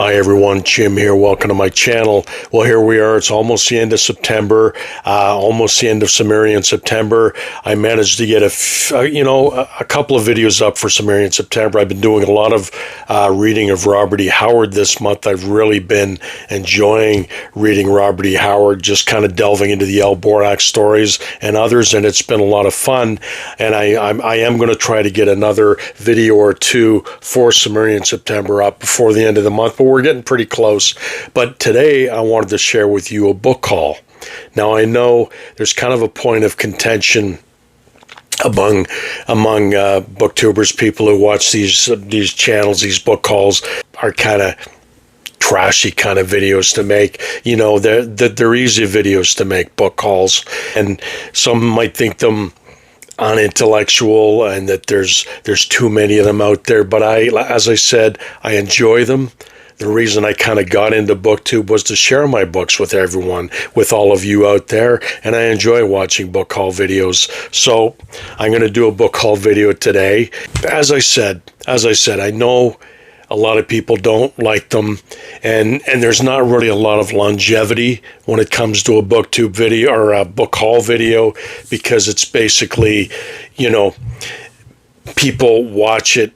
Hi everyone, Jim here. Welcome to my channel. Well, here we are. It's almost the end of September, almost the end of Sumerian September. I managed to get a couple of videos up for Sumerian September. I've been doing a lot of reading of Robert E. Howard this month. I've really been enjoying reading Robert E. Howard, just kind of delving into the El Borak stories and others, and it's been a lot of fun. And I am going to try to get another video or two for Sumerian September up before the end of the month, but we're getting pretty close. But today I wanted to share with you a book haul. Now, I know there's kind of a point of contention among booktubers, people who watch these channels. These book hauls are kind of trashy kind of videos to make. You know, they're easy videos to make, book hauls, and some might think them unintellectual and that there's too many of them out there. But as I said, I enjoy them. The reason I kind of got into booktube was to share my books with everyone, with all of you out there, and I enjoy watching book haul videos. So I'm going to do a book haul video today. As I said, I know a lot of people don't like them, and there's not really a lot of longevity when it comes to a booktube video or a book haul video, because it's basically, you know, people watch it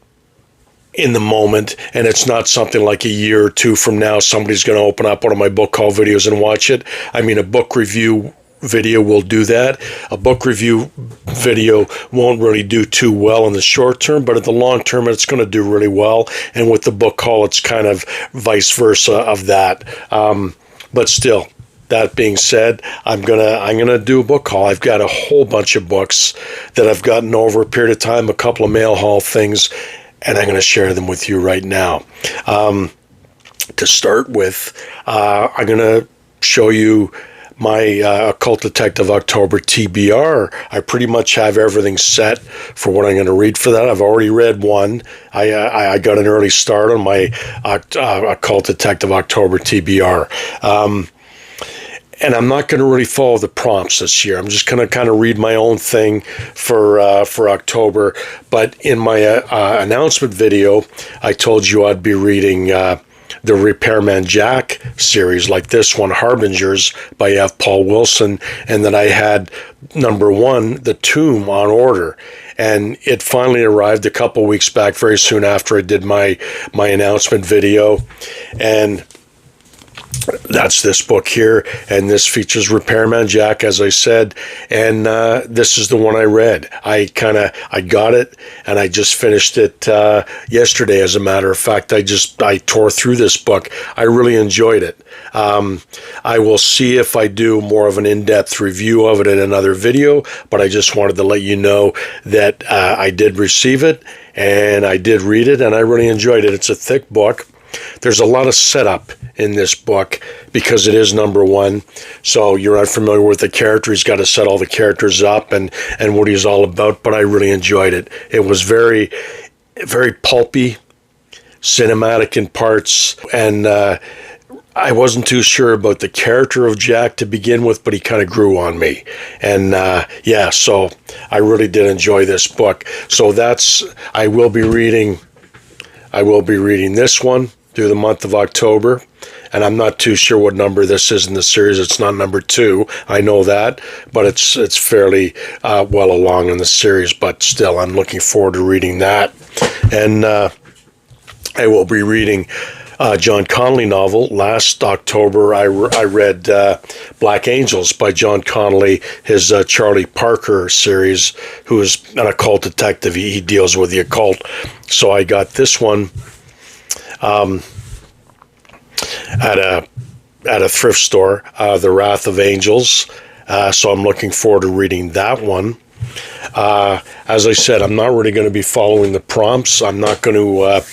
in the moment, and it's not something like a year or two from now somebody's going to open up one of my book haul videos and watch it. I mean, a book review video will do that. A book review video won't really do too well in the short term, but in the long term it's going to do really well. And with the book haul, it's kind of vice versa of that. But still, that being said, I'm gonna do a book haul. I've got a whole bunch of books that I've gotten over a period of time, a couple of mail haul things, and I'm going to share them with you right now. To start with, I'm going to show you my Occult Detective October TBR. I pretty much have everything set for what I'm going to read for that. I've already read one. I got an early start on my Occult Detective October TBR. And I'm not going to really follow the prompts this year. I'm just going to kind of read my own thing for October. But in my announcement video, I told you I'd be reading the Repairman Jack series, like this one, Harbingers by F. Paul Wilson, and that I had number one, The Tomb, on order. And it finally arrived a couple weeks back, very soon after I did my announcement video. And that's this book here, and this features Repairman Jack, as I said, and this is the one I read. I got it, and I just finished it yesterday. As a matter of fact, I tore through this book. I really enjoyed it. I will see if I do more of an in-depth review of it in another video, but I just wanted to let you know that I did receive it, and I did read it, and I really enjoyed it. It's a thick book. There's a lot of setup in this book because it is number one. So you're unfamiliar with the character. He's got to set all the characters up and what he's all about. But I really enjoyed it. It was very, very pulpy, cinematic in parts. And I wasn't too sure about the character of Jack to begin with, but he kind of grew on me. And yeah, so I really did enjoy this book. So I will be reading this one through the month of October, and I'm not too sure what number this is in the series. It's not number 2, I know that, but it's fairly well along in the series, but still, I'm looking forward to reading that. And I will be reading John Connolly novel. Last October, I read Black Angels by John Connolly, his Charlie Parker series, who is an occult detective. He deals with the occult. So I got this one at a thrift store, The Wrath of Angels. So I'm looking forward to reading that one. As I said, I'm not really going to be following the prompts. I'm not going to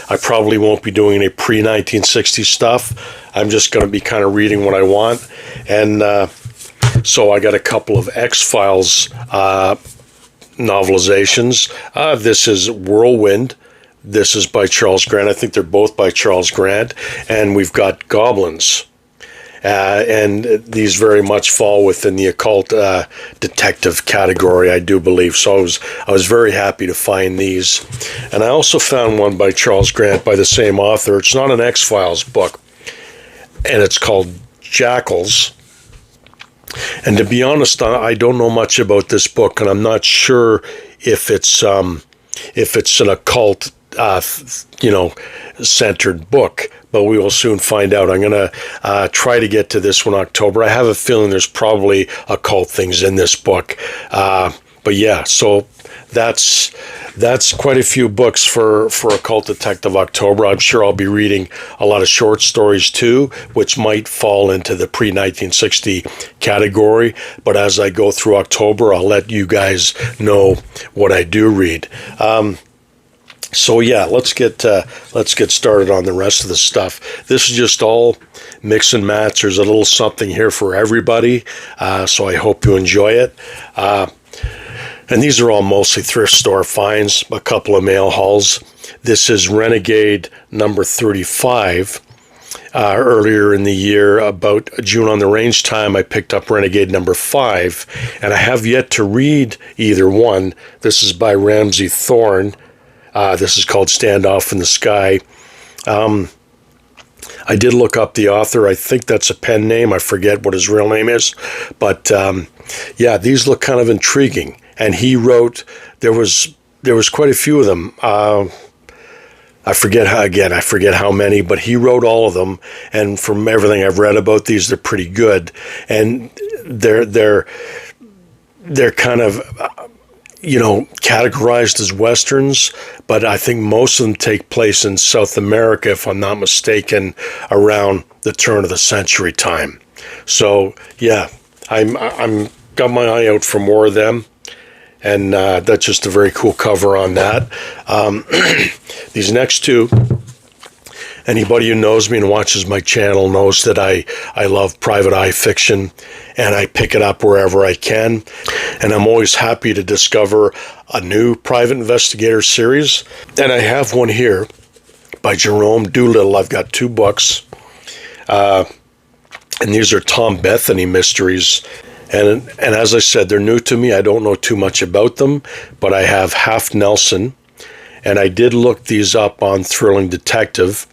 I probably won't be doing any pre-1960 stuff. I'm just going to be kind of reading what I want. And so I got a couple of X-Files novelizations. This is Whirlwind. This is by Charles Grant. I think they're both by Charles Grant. And we've got Goblins. and these very much fall within the occult detective category, I do believe. So I was very happy to find these. And I also found one by Charles Grant by the same author. It's not an X-Files book, and it's called Jackals. And to be honest, I don't know much about this book, and I'm not sure if it's an occult centered book, but we will soon find out. I'm going to try to get to this one October. I have a feeling there's probably occult things in this book. But yeah, so that's quite a few books for Occult Detective October. I'm sure I'll be reading a lot of short stories too, which might fall into the pre-1960 category. But as I go through October, I'll let you guys know what I do read. So yeah, let's get started on the rest of the stuff. This is just all mix and match. There's a little something here for everybody, so I hope you enjoy it. And these are all mostly thrift store finds, a couple of mail hauls. This is Renegade number 35. Earlier in the year, about June on the Range time, I picked up Renegade number 5, and I have yet to read either one. This is by Ramsey Thorne. This is called Standoff in the Sky. I did look up the author. I think that's a pen name. I forget what his real name is. But yeah, these look kind of intriguing. And he wrote, there was quite a few of them. I forget how many, but he wrote all of them. And from everything I've read about these, they're pretty good. And they're kind of categorized as Westerns, but I think most of them take place in South America, if I'm not mistaken, around the turn of the century time. So yeah, I'm got my eye out for more of them, and that's just a very cool cover on that. These next two, anybody who knows me and watches my channel knows that I love private eye fiction, and I pick it up wherever I can. And I'm always happy to discover a new private investigator series. And I have one here by Jerome Doolittle. I've got 2 books. And these are Tom Bethany mysteries. And as I said, they're new to me. I don't know too much about them, but I have Half Nelson. And I did look these up on Thrilling Detective.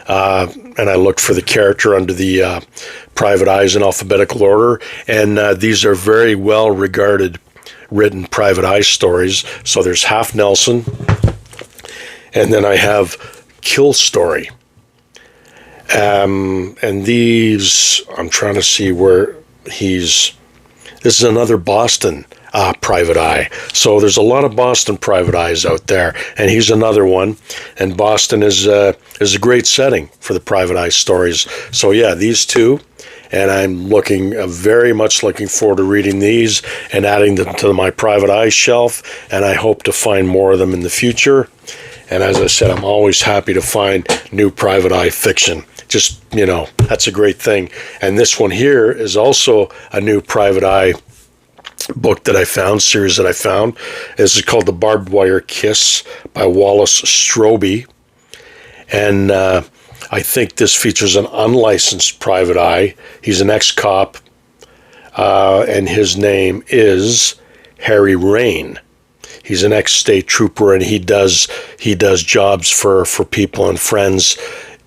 And I looked for the character under the private eyes in alphabetical order. And these are very well regarded written private eye stories. So there's Half Nelson. And then I have Kill Story. And these, I'm trying to see where this is another Boston private eye. So there's a lot of Boston private eyes out there, and he's another one. And Boston is a great setting for the private eye stories. So yeah, these 2, and I'm very much looking forward to reading these and adding them to my private eye shelf, and I hope to find more of them in the future. And as I said, I'm always happy to find new private eye fiction. Just, that's a great thing. And this one here is also a new private eye book that I found, series that I found. This is called The Barbed Wire Kiss by Wallace Strobe. And I think this features an unlicensed private eye. He's an ex-cop, and his name is Harry Rain. He's an ex-state trooper, and he does jobs for people and friends,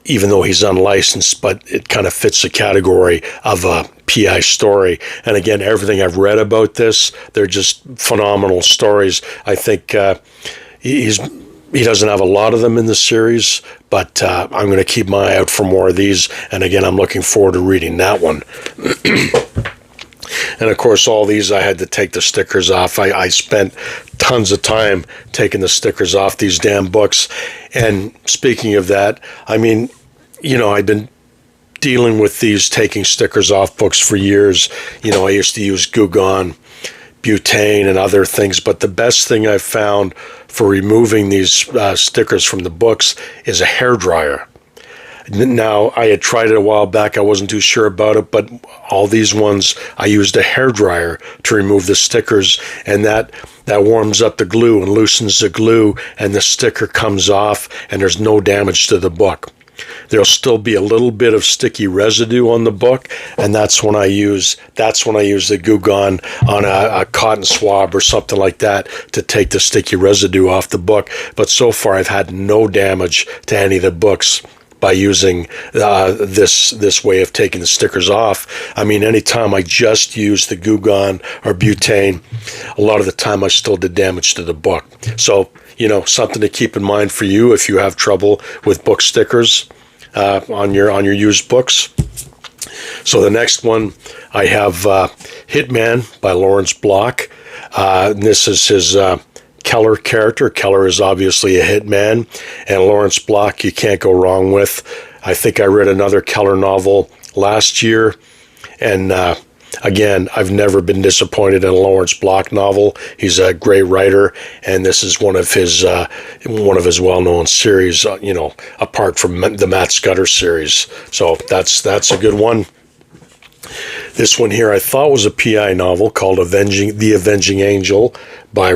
even though he's unlicensed, but it kind of fits the category of a PI story. And again, everything I've read about this, they're just phenomenal stories. I think he doesn't have a lot of them in the series, but I'm going to keep my eye out for more of these. And again, I'm looking forward to reading that one. And of course, all these I had to take the stickers off. I spent tons of time taking the stickers off these damn books. And speaking of that, I mean, I've been dealing with these taking stickers off books for years. I used to use Gugon, butane, and other things. But the best thing I've found for removing these stickers from the books is a hairdryer. Now, I had tried it a while back. I wasn't too sure about it, but all these ones, I used a hairdryer to remove the stickers, and that warms up the glue and loosens the glue, and the sticker comes off, and there's no damage to the book. there'll still be a little bit of sticky residue on the book, and that's when I use the Goo Gone on a cotton swab or something like that to take the sticky residue off the book. But so far, I've had no damage to any of the books by using this way of taking the stickers off. I mean, anytime I just use the Goo Gone or butane, a lot of the time I still did damage to the book. So, you know, something to keep in mind for you if you have trouble with book stickers on your used books. So the next one, I have Hitman by Lawrence Block. This is his Keller character. Keller is obviously a hitman, and Lawrence Block you can't go wrong with. I think I read another Keller novel last year, and again, I've never been disappointed in a Lawrence Block novel. He's a great writer, and this is one of his well-known series. You know, apart from the Matt Scudder series, so that's a good one. This one here I thought was a PI novel called The Avenging Angel by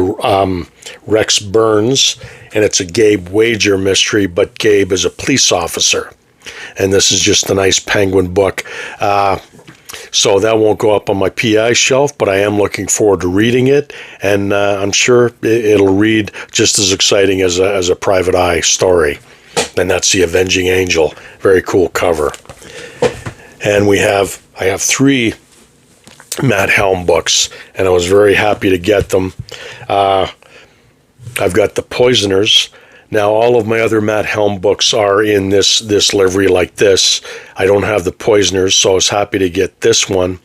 Rex Burns, and it's a Gabe Wager mystery, but Gabe is a police officer. And this is just a nice penguin book. So that won't go up on my PI shelf, but I am looking forward to reading it, and I'm sure it'll read just as exciting as a private eye story. And that's The Avenging Angel. Very cool cover. And I have 3 Matt Helm books, and I was very happy to get them. I've got The Poisoners. Now, all of my other Matt Helm books are in this livery like this. I don't have The Poisoners, so I was happy to get this one.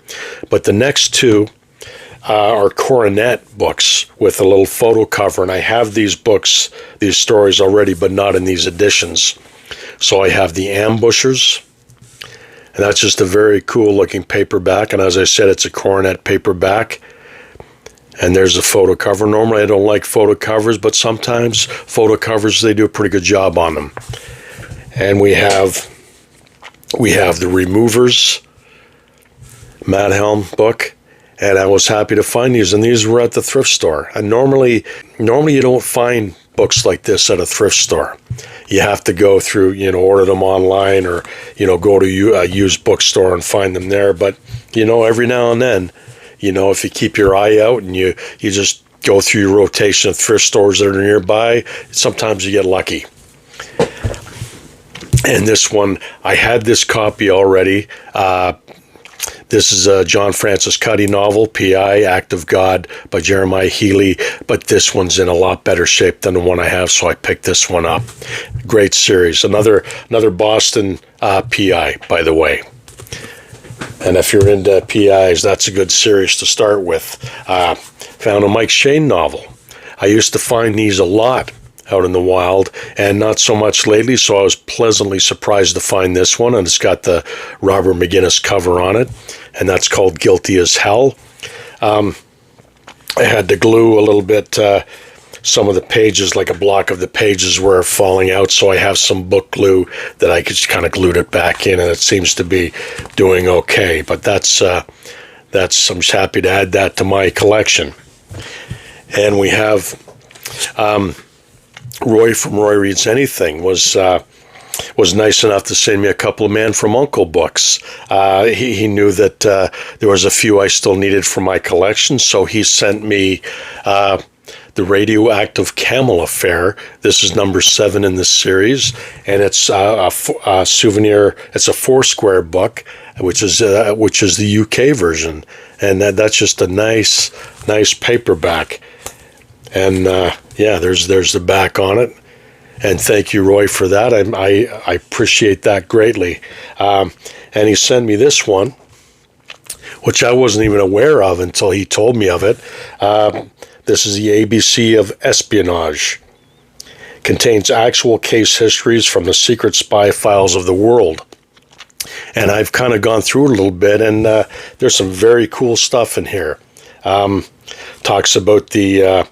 But the next 2 are Coronet books with a little photo cover, and I have these books, these stories already, but not in these editions. So I have The Ambushers, and that's just a very cool looking paperback, and as I said, it's a Coronet paperback. And there's the photo cover. Normally I don't like photo covers, but sometimes photo covers, they do a pretty good job on them. And we have The Removers Matt Helm book, and I was happy to find these, and these were at the thrift store. And normally you don't find books like this at a thrift store. You have to go through, you know, order them online, or, you know, go to a used bookstore and find them there. But, you know, every now and then, you know, if you keep your eye out and you just go through your rotation of thrift stores that are nearby, sometimes you get lucky. And this one, I had this copy already. This is a John Francis Cuddy novel, P.I., Act of God by Jeremiah Healy, but this one's in a lot better shape than the one I have, so I picked this one up. Great series. Another Boston P.I., by the way. And if you're into PIs, that's a good series to start with. Found a Mike Shane novel. I used to find these a lot out in the wild, and not so much lately, so I was pleasantly surprised to find this one, and it's got the Robert McGinnis cover on it, and that's called Guilty as Hell. I had to glue a little bit some of the pages, like a block of the pages were falling out, so I have some book glue that I just kind of glued it back in, and it seems to be doing okay. But that's I'm just happy to add that to my collection. And we have Roy from Roy Reads Anything was nice enough to send me a couple of Man from Uncle books. He knew that there was a few I still needed for my collection, so he sent me The Radioactive Camel Affair. This is number 7 in the series, and it's a souvenir. It's a Foursquare book, which is the UK version, and that's just a nice paperback. And yeah, there's the back on it. And thank you, Roy, for that. I appreciate that greatly. And he sent me this one, which I wasn't even aware of until he told me of it. This is the ABC of Espionage. Contains actual case histories from the secret spy files of the world. And I've kind of gone through it a little bit, and there's some very cool stuff in here. Talks about the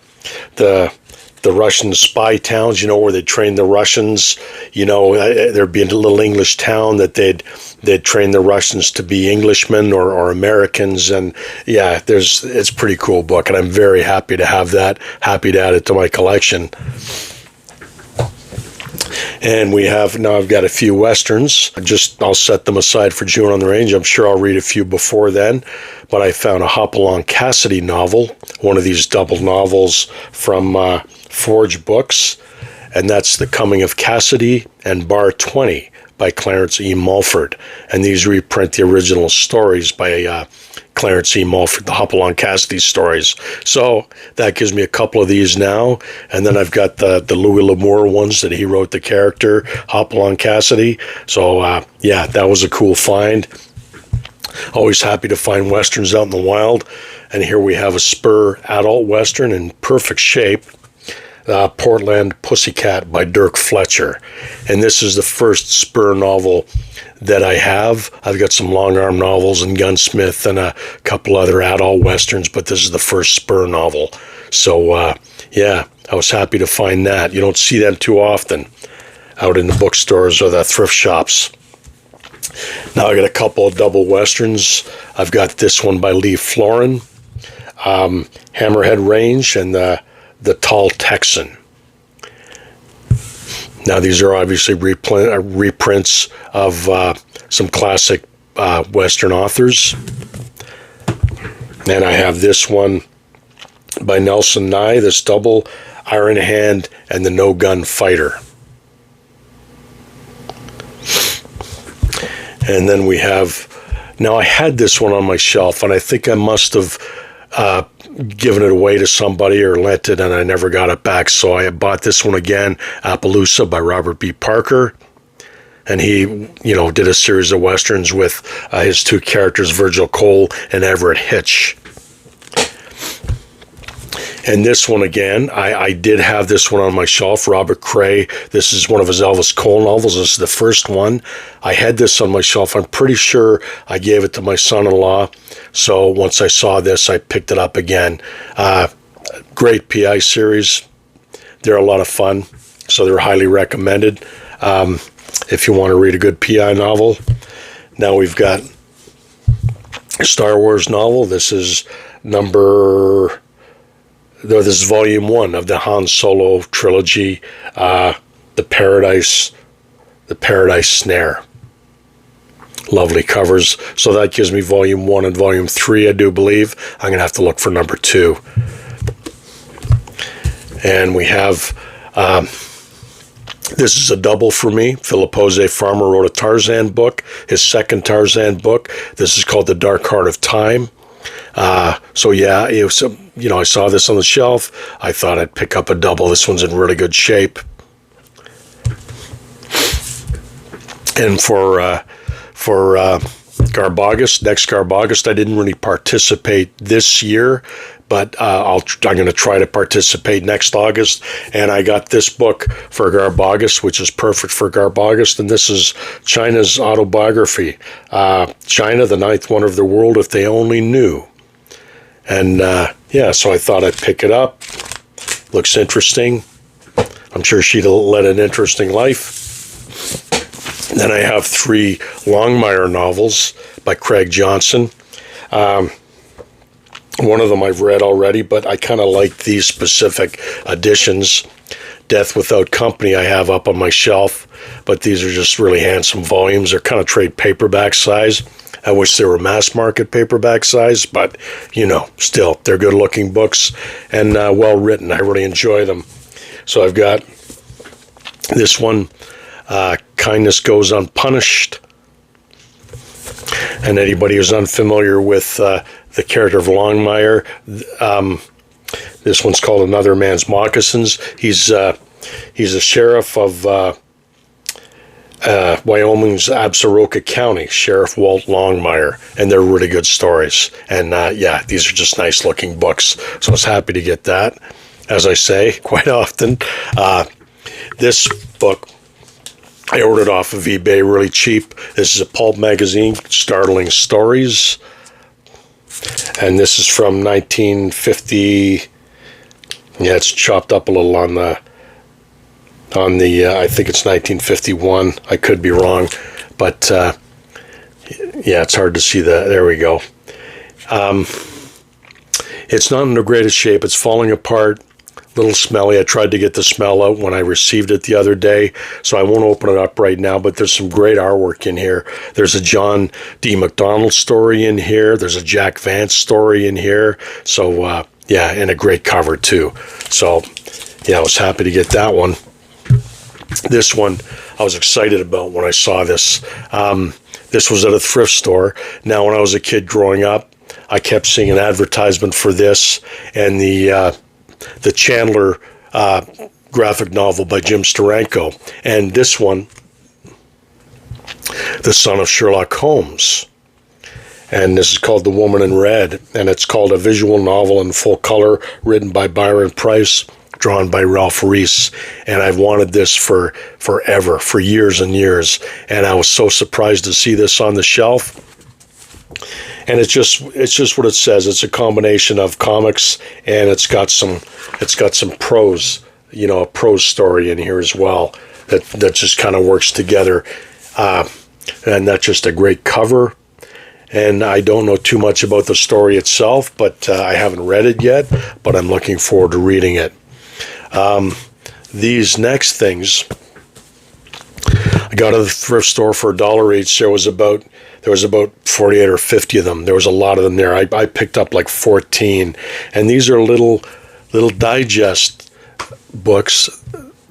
Russian spy towns, you know, where they train the Russians. You know, there'd be a little English town that they'd train the Russians to be Englishmen or Americans, and yeah, it's a pretty cool book, and I'm very happy to have that. Happy to add it to my collection. And we have, now I've got a few Westerns. I'll set them aside for June on the Range. I'm sure I'll read a few before then. But I found a Hopalong Cassidy novel, one of these double novels from Forge Books. And that's The Coming of Cassidy and Bar 20 by Clarence E. Mulford. And these reprint the original stories by Clarence E. Mulford, the Hopalong Cassidy stories. So that gives me a couple of these now. And then I've got the Louis L'Amour ones that he wrote the character, Hopalong Cassidy. So, yeah, that was a cool find. Always happy to find Westerns out in the wild. And here we have a spur adult Western in perfect shape. Portland Pussycat by Dirk Fletcher. And this is the first spur novel that I have. I've got some long arm novels and Gunsmith and a couple other adult Westerns, but this is the first spur novel. So, yeah, I was happy to find that. You don't see them too often out in the bookstores or the thrift shops. Now I got a couple of double Westerns. I've got this one by Lee Florin, Hammerhead Range, and the Tall Texan. Now these are obviously reprints of some classic Western authors. And I have this one by Nelson Nye, this double, Iron Hand and the No Gun Fighter. And then we have, now I had this one on my shelf and I think I must have given it away to somebody or lent it and I never got it back. So I bought this one again, Appaloosa by Robert B. Parker. And he, did a series of Westerns with his two characters, Virgil Cole and Everett Hitch. And this one again, I did have this one on my shelf, Robert Cray. This is one of his Elvis Cole novels. This is the first one. I had this on my shelf. I'm pretty sure I gave it to my son-in-law. So once I saw this, I picked it up again. Great PI series. They're a lot of fun, so they're highly recommended if you want to read a good PI novel. Now we've got a Star Wars novel. This is this is volume 1 of the Han Solo trilogy, the Paradise Snare. Lovely covers. So that gives me volume 1 and volume 3, I do believe. I'm going to have to look for number 2. And we have, this is a double for me. Philip Jose Farmer wrote a Tarzan book, his second Tarzan book. This is called The Dark Heart of Time. So yeah, it was, I saw this on the shelf. I thought I'd pick up a double. This one's in really good shape. And for Garbagast, next Garbagast, I didn't really participate this year, but I'm going to try to participate next August. And I got this book for Garbagast, which is perfect for Garbagast. And this is China's autobiography. China, the ninth wonder of the world, if they only knew. And yeah, so I thought I'd pick it up. Looks interesting. I'm sure she'd led an interesting life. Then I have 3 Longmire novels by Craig Johnson. One of them I've read already, but I kind of like these specific editions. Death Without Company I have up on my shelf, but these are just really handsome volumes. They're kind of trade paperback size. I wish they were mass market paperback size, but, still, they're good looking books and well written. I really enjoy them. So I've got this one, Kindness Goes Unpunished. And anybody who's unfamiliar with the character of Longmire, this one's called Another Man's Moccasins. He's a sheriff of Wyoming's Absaroka County, Sheriff Walt Longmire, and they're really good stories. And yeah, these are just nice looking books. So I was happy to get that, as I say quite often. This book I ordered off of eBay really cheap. This is a pulp magazine, Startling Stories. And this is from 1950. Yeah, it's chopped up a little on the I think it's 1951. I could be wrong, but yeah, it's hard to see there we go. It's not in the greatest shape. It's falling apart. little smelly. I tried to get the smell out when I received it the other day, so I won't open it up right now, but there's some great artwork in here. There's a John D. MacDonald story in here. There's a Jack Vance story in here. So, yeah, and a great cover, too. So, yeah, I was happy to get that one. This one I was excited about when I saw this. This was at a thrift store. Now, when I was a kid growing up, I kept seeing an advertisement for this and the Chandler graphic novel by Jim Steranko, and this one, The Son of Sherlock Holmes. And this is called The Woman in Red, and it's called a visual novel in full color, written by Byron Price, drawn by Ralph Reese. And I've wanted this for forever, for years and years, and I was so surprised to see this on the shelf. And it's just what it says. It's a combination of comics, and it's got some prose, you know, a prose story in here as well that just kind of works together. And that's just a great cover. And I don't know too much about the story itself, but I haven't read it yet, but I'm looking forward to reading it. These next things I got at the thrift store for $1 each. There was about 48 or 50 of them. There was a lot of them there. I picked up like 14. And these are little digest books.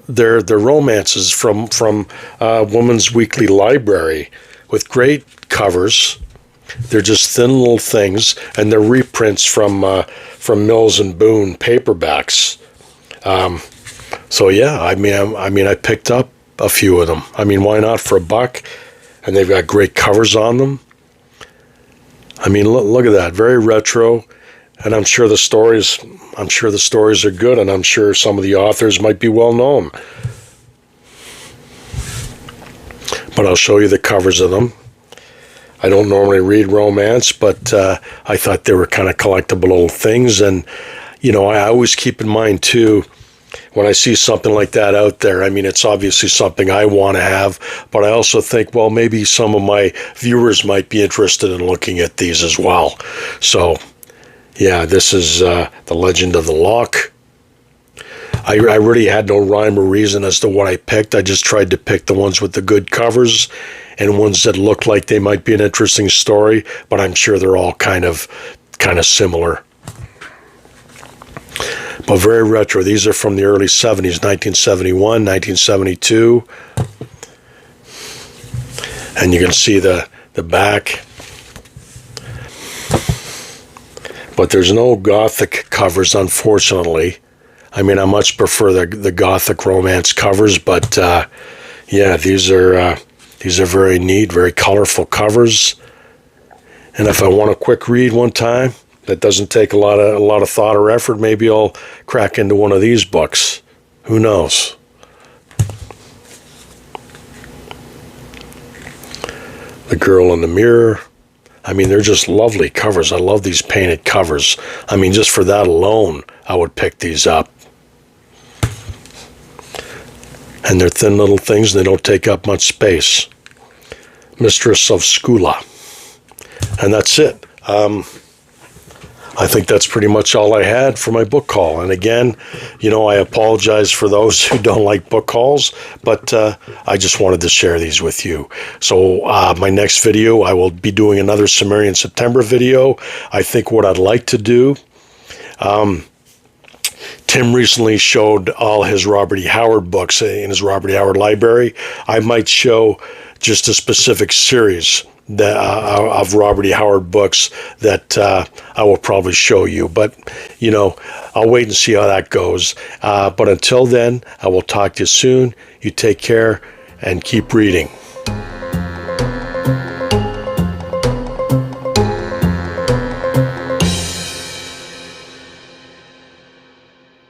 They're romances from Woman's Weekly Library with great covers. They're just thin little things, and they're reprints from Mills and Boon paperbacks. So yeah, I mean, I picked up a few of them. I mean, why not for $1? And they've got great covers on them. I mean, look at that, very retro. And I'm sure the stories are good, and I'm sure some of the authors might be well known. But I'll show you the covers of them. I don't normally read romance, but I thought they were kind of collectible little things. And, you know, I always keep in mind, too, when I see something like that out there, I mean, it's obviously something I want to have, but I also think, well, maybe some of my viewers might be interested in looking at these as well. So, yeah, this is The Legend of the Lock. I really had no rhyme or reason as to what I picked. I just tried to pick the ones with the good covers and ones that looked like they might be an interesting story, but I'm sure they're all kind of similar. But very retro. These are from the early 70s, 1971, 1972. And you can see the back. But there's no Gothic covers, unfortunately. I mean, I much prefer the Gothic romance covers, but yeah, these are very neat, very colorful covers. And if I want a quick read one time, that doesn't take a lot of thought or effort, maybe I'll crack into one of these books. Who knows? The Girl in the Mirror. I mean, they're just lovely covers. I love these painted covers. I mean, just for that alone, I would pick these up. And they're thin little things, and they don't take up much space. Mistress of Skula. And that's it. I think that's pretty much all I had for my book haul. And again, you know, I apologize for those who don't like book hauls, but I just wanted to share these with you. So my next video, I will be doing another Sumerian September video. I think what I'd like to do, Tim recently showed all his Robert E. Howard books in his Robert E. Howard library. I might show just a specific series of Robert E. Howard books that I will probably show you. But, you know, I'll wait and see how that goes. But until then, I will talk to you soon. You take care and keep reading.